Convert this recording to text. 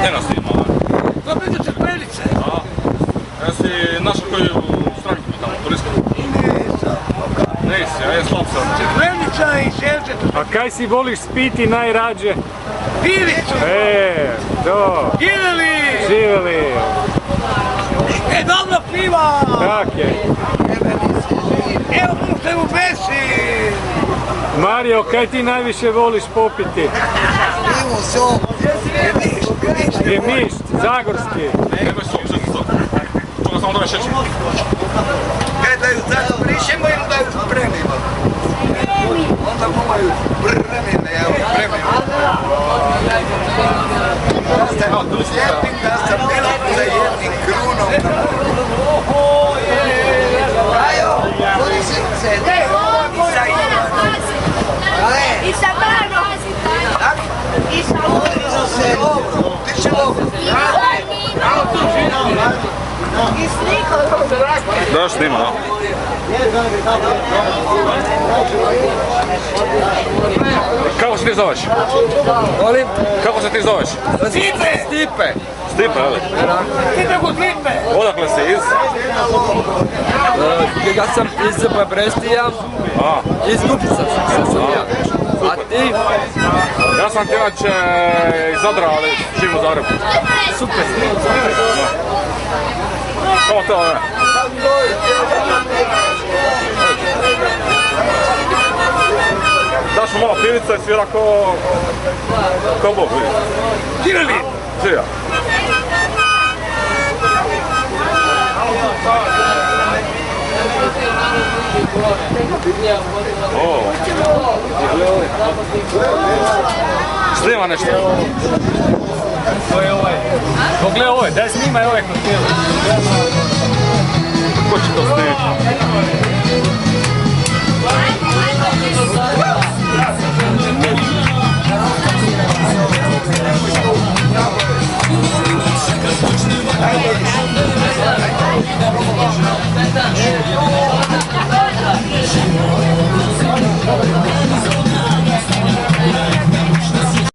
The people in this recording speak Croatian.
Gdje nas ima? To blizu Crkvenice. Da. Jesi našao koju stranku tamo, turistsku? Nisi, a je slab sam. Crkvenica i Selče. A kaj si voliš spiti najrađe? Pivicu. To. Živjeli. Živjeli. Dobro piva. Tak je. Evo pušte u besi. Mario, kaj ti najviše voliš popiti? Pivo, sok. Gemišt, zagorski. Nemoj sok, žeti sok. Čuga samo dove šećer. Kaj daju zato brišemo ili daju spremimo? Onda moraju bremene, evo, spremimo. Da sam bilo za jednim krunom. Ajo, vodi se, I sa branom. I sa branom. Ti će ovo. I slikom. Da, snima, da. Kako se ti zoveš? Molim? Kako se ti zoveš? Stipe! Stipe. Stipe, ali? Stipe kod Stipe! Odakle si iz? Ja sam iz Brestija, iz Dubica sam ja. A ti? Ja sam ti inače iz Zadra, ali živim u Zagrebu. Super. Kao to, ne? Daš mu malo pivica i svira ko Bog, vidi. Živjeli! Živja. Snima nešto. To je ovaj. Pogled ovaj, daj snimaj ovaj hotel. Ko će to snimiti? Thank you.